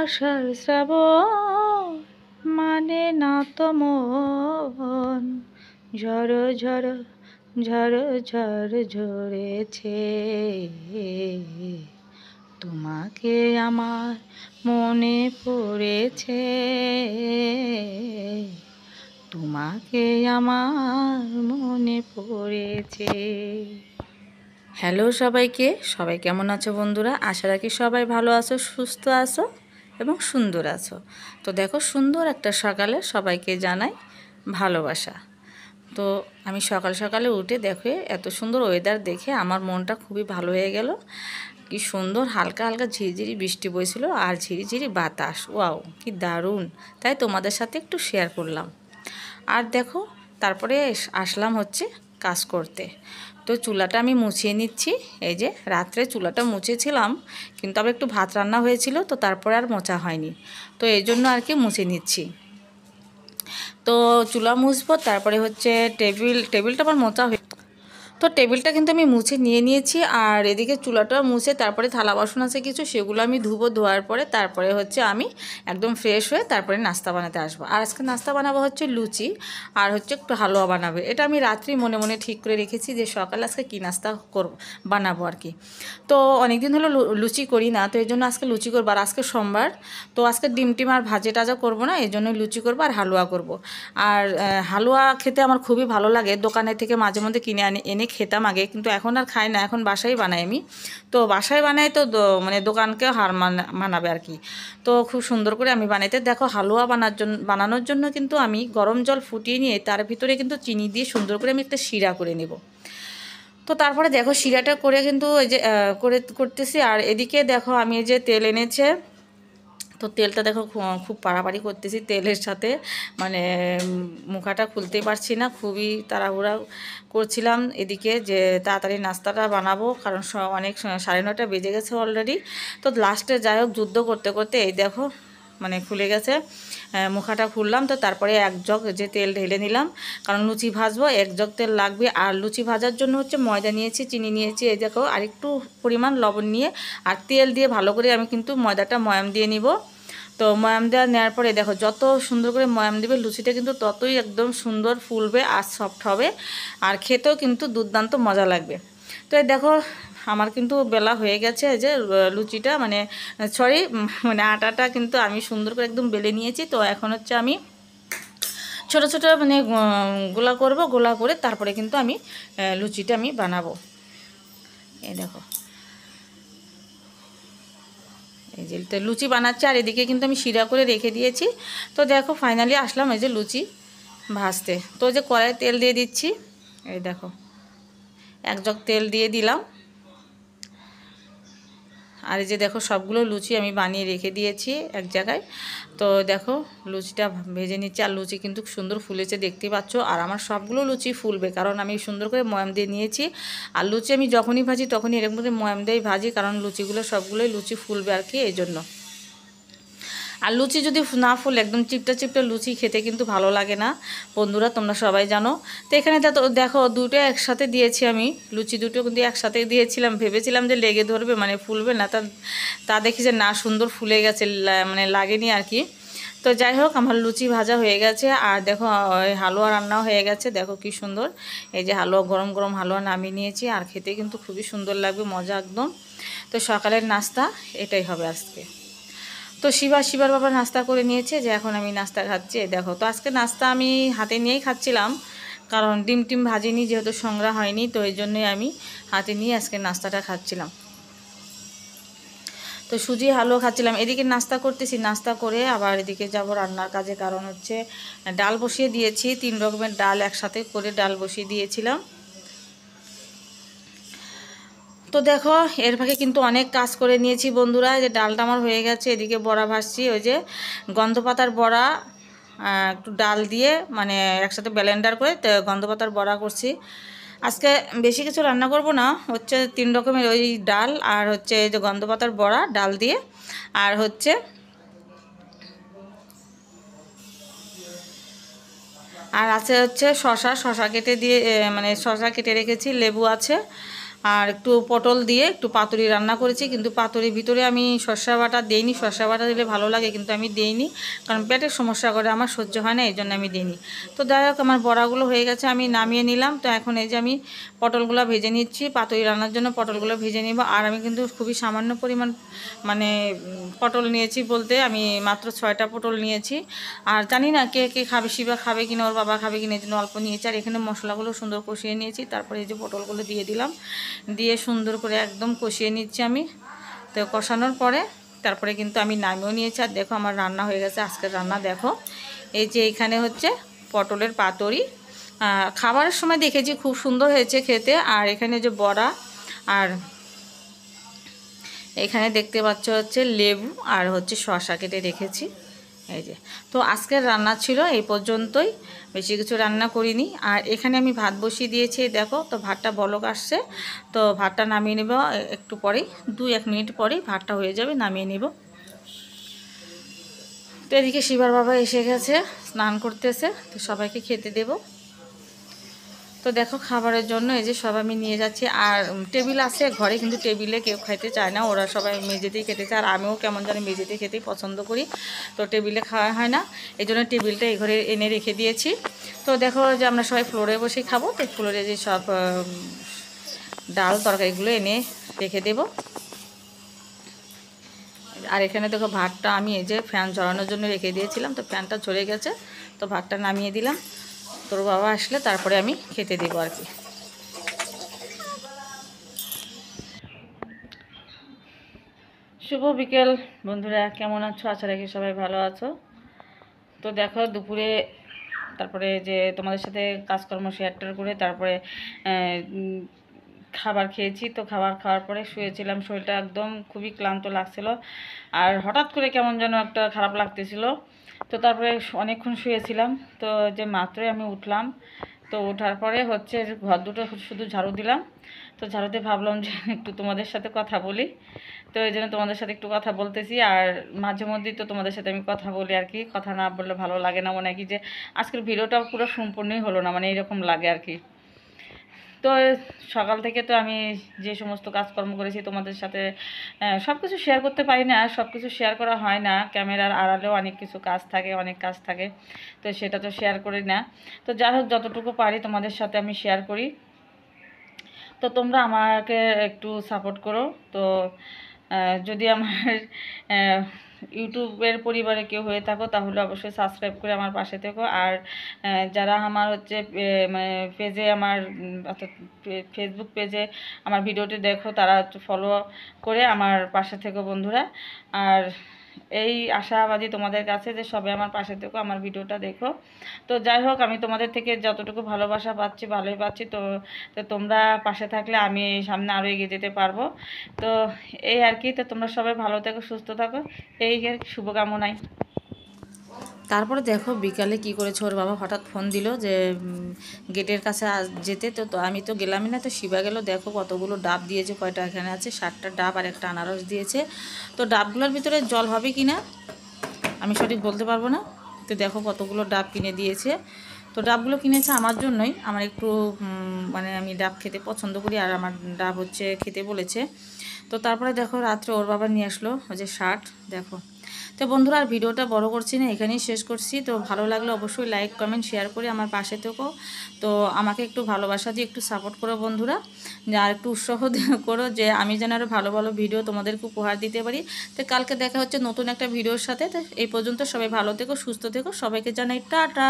আষাঢ় শ্রাবণ মানে না তো মন, ঝড় ঝড় ঝড় ঝড় ঝরেছে, তোমাকে আমার মনে পড়েছে, তোমাকে আমার মনে পড়েছে। হ্যালো সবাইকে, সবাই কেমন আছো বন্ধুরা? আশা রাখি সবাই ভালো আছো, সুস্থ আছো এবং সুন্দর আছো। তো দেখো, সুন্দর একটা সকালে সবাইকে জানাই ভালোবাসা। তো আমি সকাল সকালে উঠে দেখো এত সুন্দর ওয়েদার দেখে আমার মনটা খুবই ভালো হয়ে গেল। কি সুন্দর হালকা হালকা ঝিরিঝিরি বৃষ্টি বইছিল আর ঝিরিঝিরি বাতাস, ওয়াও কি দারুণ! তাই তোমাদের সাথে একটু শেয়ার করলাম। আর দেখো, তারপরে আসলাম হচ্ছে কাজ করতে। তো চুলাটা আমি মুছিয়ে নিচ্ছি। এই যে রাত্রে চুলাটা মুছেছিলাম, কিন্তু আবার একটু ভাত রান্না হয়েছিল, তো তারপরে আর মোছা হয়নি, তো এই জন্য আর কি মুছে নিচ্ছি। তো চুলা মুছবো, তারপরে হচ্ছে টেবিলটা আবার মোছা হয়ে, তো টেবিলটা কিন্তু আমি মুছে নিয়েছি। আর এদিকে চুলাটা মুছে তারপরে থালা বাসন আছে কিছু, সেগুলো আমি ধুবো। ধোয়ার পরে তারপরে হচ্ছে আমি একদম ফ্রেশ হয়ে তারপরে নাস্তা বানাতে আসবো। আর আজকে নাস্তা বানাবো হচ্ছে লুচি, আর হচ্ছে একটু হালুয়া বানাবে। এটা আমি রাত্রি মনে মনে ঠিক করে রেখেছি যে সকালে আজকে কী নাস্তা বানাবো আর কি। তো অনেকদিন হলো লুচি করি না, তো এই জন্য আজকে লুচি করবো। আর আজকে সোমবার, তো আজকে ডিম টিম আর ভাজে টাজা করবো না, এই জন্য লুচি করবো আর হালুয়া করব। আর হালুয়া খেতে আমার খুবই ভালো লাগে, দোকানের থেকে মাঝে মধ্যে কিনে এনে খেতাম আগে, কিন্তু এখন আর খাই না, এখন বাসায় বানাই আমি। তো বাসায় বানাই তো মানে দোকানকে হার মানাবে আর কি। তো খুব সুন্দর করে আমি বানাইতে দেখো, হালুয়া বানানোর জন্য কিন্তু আমি গরম জল ফুটিয়ে নিয়ে তার ভিতরে কিন্তু চিনি দিয়ে সুন্দর করে আমি একটা শিরা করে নেব। তো তারপরে দেখো শিরাটা করে কিন্তু এই যে করতেছি। আর এদিকে দেখো আমি এই যে তেল এনেছে, তো তেলটা দেখো খুব পাড়াপাড়ি করতেছি তেলের সাথে, মানে মুখাটা খুলতেই পারছি না, খুবই তাড়াহুড়া করছিলাম এদিকে যে তাড়াতাড়ি নাস্তাটা বানাবো, কারণ অনেক 9:30 বেজে গেছে অলরেডি। তো লাস্টে যাই হোক যুদ্ধ করতে করতে এই দেখো মানে খুলে গেছে, মুখাটা খুললাম। তো তারপরে 1 জগ যে তেল ঢেলে নিলাম, কারণ লুচি ভাজবো 1 জগ তেল লাগবে। আর লুচি ভাজার জন্য হচ্ছে ময়দা নিয়েছি, চিনি নিয়েছি, এই দেখো আর একটু পরিমাণ লবণ নিয়ে আর তেল দিয়ে ভালো করে আমি কিন্তু ময়দাটা ময়াম দিয়ে নিব। তো ময়াম দেওয়া নেওয়ার পরে দেখো যত সুন্দর করে ময়াম দেবে লুচিটা কিন্তু ততই একদম সুন্দর ফুলবে আর সফট হবে, আর খেতেও কিন্তু দুর্দান্ত মজা লাগবে। তো এই দেখো আমার কিন্তু বেলা হয়ে গেছে, যে লুচিটা মানে সরি মানে আটাটা কিন্তু আমি সুন্দর করে একদম বেলে নিয়েছি। তো এখন হচ্ছে আমি ছোট ছোট মানে গোলা করব, গোলা করে তারপরে কিন্তু আমি লুচিটা আমি বানাবো। এই দেখো এই যে লুচি বানাচ্ছি, আর এদিকে কিন্তু আমি শিরা করে রেখে দিয়েছি। তো দেখো ফাইনালি আসলাম এই যে লুচি ভাজতে। তো যে কড়াইয়ে তেল দিয়ে দিচ্ছি, এই দেখো 1 জগ তেল দিয়ে দিলাম। আর এই যে দেখো সবগুলো লুচি আমি বানিয়ে রেখে দিয়েছি এক জায়গায়। তো দেখো লুচিটা ভেজে নিচ্ছি, আর লুচি কিন্তু সুন্দর ফুলেছে দেখতে পাচ্ছ। আর আমার সবগুলো লুচি ফুলবে, কারণ আমি সুন্দর করে ময়াম দিয়ে নিয়েছি। আর লুচি আমি যখনই ভাজি তখনই এরকম করে ময়াম দিয়েই ভাজি, কারণ লুচিগুলো সবগুলোই লুচি ফুলবে আর কি, এই জন্য। আর লুচি যদি না ফুলে একদম চিপটা চিপটা লুচি খেতে কিন্তু ভালো লাগে না বন্ধুরা, তোমরা সবাই জানো। তো এখানে দেখো দুটো একসাথে দিয়েছি আমি, লুচি দুটো কিন্তু একসাথে দিয়েছিলাম, ভেবেছিলাম যে লেগে ধরবে মানে ফুলবে না, তা দেখি যে না সুন্দর ফুলে গেছে, মানে লাগেনি আর কি। তো যাই হোক আমার লুচি ভাজা হয়ে গেছে, আর দেখো হালুয়া রান্নাও হয়ে গেছে। দেখো কি সুন্দর এই যে হালুয়া, গরম গরম হালুয়া নামিয়ে নিয়েছি, আর খেতে কিন্তু খুবই সুন্দর লাগবে, মজা একদম। তো সকালের নাস্তা এটাই হবে আজকে। তো শিবার বাবা নাস্তা করে নিয়েছে, যে এখন আমি নাস্তা খাচ্ছি। দেখো তো আজকে নাস্তা আমি হাতে নিয়েই খাচ্ছিলাম, কারণ ডিম টিম ভাজিনি, যেহেতু সংগ্রহ হয়নি, তো এই জন্যই আমি হাতে নিয়ে আজকে নাস্তাটা খাচ্ছিলাম। তো সুজি হালুয়া খাচ্ছিলাম, এদিকে নাস্তা করতেছি। নাস্তা করে আবার এদিকে যাব রান্নার কাজে, কারণ হচ্ছে ডাল বসিয়ে দিয়েছি, 3 রকমের ডাল একসাথে করে ডাল বসিয়ে দিয়েছিলাম। তো দেখো এর ফাঁকে কিন্তু অনেক কাজ করে নিয়েছি বন্ধুরা, যে ডালটা আমার হয়ে গেছে। এদিকে বড়া ভাজছি, ওই যে গন্ধপাতার বড়া, একটু ডাল দিয়ে মানে একসাথে ব্লেন্ডার করে গন্ধপাতার বড়া করছি। আজকে বেশি কিছু রান্না করব না, হচ্ছে 3 রকমের ওই ডাল, আর হচ্ছে এই যে গন্ধপাতার বড়া ডাল দিয়ে, আর হচ্ছে আর আছে হচ্ছে শশা কেটে দিয়ে, মানে শশা কেটে রেখেছি, লেবু আছে, আর একটু পটল দিয়ে একটু পাতুরি রান্না করেছি, কিন্তু পাতুরির ভিতরে আমি শসা বাটা দেইনি। শসা বাটা দিলে ভালো লাগে, কিন্তু আমি দেইনি, কারণ পেটের সমস্যা করে, আমার সহ্য হয় না, এই জন্য আমি দিইনি। তো যাই হোক, আমার বড়াগুলো হয়ে গেছে, আমি নামিয়ে নিলাম। তো এখন এই যে আমি পটলগুলো ভেজে নিচ্ছি, পাতুরি রান্নার জন্য পটলগুলো ভেজে নিব। আর আমি কিন্তু খুবই সামান্য পরিমাণ মানে পটল নিয়েছি, বলতে আমি মাত্র 6টা পটল নিয়েছি। আর জানি না কে কে খাবে, শিবা খাবে কিনা, ওর বাবা খাবে কিনা, এই জন্য অল্প নিয়েছি। আর এখানে মশলাগুলো সুন্দর কষিয়ে নিয়েছি, তারপরে এই যে পটলগুলো দিয়ে দিলাম, দিয়ে সুন্দর করে একদম কষিয়ে নিচ্ছি আমি। তো কষানোর পরে তারপরে কিন্তু আমি নামিয়েও নিয়েছি। আর দেখো আমার রান্না হয়ে গেছে, আজকের রান্না দেখো। এই যে এখানে হচ্ছে পটলের পাতুরি, খাবারের সময় দেখেছি খুব সুন্দর হয়েছে খেতে। আর এখানে যে বড়া, আর এখানে দেখতে পাচ্ছ হচ্ছে লেবু, আর হচ্ছে শসা কেটে রেখেছি। এই যে, তো আজকের রান্না ছিল এই পর্যন্তই, বেশি কিছু রান্না করিনি। আর এখানে আমি ভাত বসিয়ে দিয়েছি, দেখো। তো ভাতটা বলক আসছে, তো ভাতটা নামিয়ে নেব একটু পরেই, 2-1 মিনিট পরেই ভাতটা হয়ে যাবে, নামিয়ে নেব। তো এদিকে শিবার বাবা এসে গেছে, স্নান করতেছে, তো সবাইকে খেতে দেব। তো দেখো খাবারের জন্য এই যে সব আমি নিয়ে যাচ্ছি। আর টেবিল আছে ঘরে, কিন্তু টেবিলে কেউ খাইতে চায় না, ওরা সবাই মেঝেতেই খেতে চায়। আর আমিও কেমন জানি মেঝেতে খেতেই পছন্দ করি, তো টেবিলে খাওয়া হয় না, এই জন্য টেবিলটা এই ঘরে এনে রেখে দিয়েছি। তো দেখো যে আমরা সবাই ফ্লোরে বসে খাবো, তো ফ্লোরে যে সব ডাল তরকারিগুলো এনে রেখে দেব। আর এখানে দেখো ভাতটা আমি এই যে ফ্যান ঝরানোর জন্য রেখে দিয়েছিলাম, তো ফ্যানটা ঝরে গেছে, তো ভাতটা নামিয়ে দিলাম। তোর বাবা আসলে তারপরে আমি খেতে দেবো আর কি। শুভ বিকেল বন্ধুরা, কেমন আছো? আশা রাখি সবাই ভালো আছো। তো দেখো দুপুরে তারপরে যে তোমাদের সাথে কাজকর্ম শেয়ার করে তারপরে খাবার খেয়েছি। তো খাবার খাওয়ার পরে শুয়েছিলাম, শরীরটা একদম খুবই ক্লান্ত লাগছিল, আর হঠাৎ করে কেমন যেন একটা খারাপ লাগতেছিল। তো তারপরে অনেকক্ষণ শুয়েছিলাম, তো যে মাত্রই আমি উঠলাম। তো ওঠার পরে হচ্ছে ঘর দুটো শুধু ঝাড়ু দিলাম। তো ঝাড়ুতে ভাবলাম যে একটু তোমাদের সাথে কথা বলি, তো এই জন্য তোমাদের সাথে একটু কথা বলতেছি। আর মাঝে মধ্যেই তো তোমাদের সাথে আমি কথা বলি আর কি, কথা না বললে ভালো লাগে না, মনে হয় কি যে আজকের ভিডিওটা পুরো সম্পূর্ণই হলো না, মানে এইরকম লাগে আর কি। তো সকাল থেকে তো আমি যে সমস্ত কাজকর্ম করেছি তোমাদের সাথে সব কিছু শেয়ার করতে পারি না, সব কিছু শেয়ার করা হয় না, ক্যামেরার আড়ালেও অনেক কিছু কাজ থাকে, অনেক কাজ থাকে, তো সেটা তো শেয়ার করি না। তো যাই হোক, যতটুকু পারি তোমাদের সাথে আমি শেয়ার করি। তো তোমরা আমাকে একটু সাপোর্ট করো। তো যদি আমার ইউটিউবের পরিবারে কেউ হয়ে থাকো, তাহলে অবশ্যই সাবস্ক্রাইব করে আমার পাশে থেকো। আর যারা আমার হচ্ছে মানে পেজে আমার অর্থাৎ ফেসবুক পেজে আমার ভিডিওটি দেখো, তারা ফলো করে আমার পাশে থেকো বন্ধুরা। আর এই আশাবাদী তোমাদের কাছে যে সবাই আমার পাশে থেকো, আমার ভিডিওটা দেখো। তো যাই হোক, আমি তোমাদের থেকে যতটুকু ভালোবাসা পাচ্ছি, ভালোই পাচ্ছি। তো তো তোমরা পাশে থাকলে আমি সামনে আরও এগিয়ে যেতে পারবো। তো এই আর কি। তো তোমরা সবাই ভালো থাকো, সুস্থ থাকো, এই শুভকামনাই। তারপরে দেখো বিকালে কি করেছে, ওর বাবা হঠাৎ ফোন দিল যে গেটের কাছে যেতে। তো আমি তো গেলামই না, তো শিবা গেল। দেখো কতগুলো ডাব দিয়েছে, কয়টা এখানে আছে, 7টা ডাব আর একটা আনারস দিয়েছে। তো ডাবগুলোর ভিতরে জল হবে কি না আমি সঠিক বলতে পারবো না। তো দেখো কতগুলো ডাব কিনে দিয়েছে। তো ডাবগুলো কিনেছে আমার জন্যই, আমার একটু মানে আমি ডাব খেতে পছন্দ করি, আর আমার ডাব হচ্ছে খেতে বলেছে। তো তারপরে দেখো রাত্রে ওর বাবা নিয়ে আসলো ওই যে শার্ট, দেখো। তো বন্ধুরা আর ভিডিওটা বড় করছি না, এখানেই শেষ করছি। তো ভালো লাগলে অবশ্যই লাইক কমেন্ট শেয়ার করে আমার পাশে থেকো। তো আমাকে একটু ভালোবাসা দিয়ে একটু সাপোর্ট করো বন্ধুরা, আর একটু উৎসাহ করো যে আমি যেন আরও ভালো ভালো ভিডিও তোমাদেরকে উপহার দিতে পারি। তো কালকে দেখা হচ্ছে নতুন একটা ভিডিওর সাথে। তো এই পর্যন্ত সবাই ভালো থেকো, সুস্থ থেকো, সবাইকে জানাই টাটা।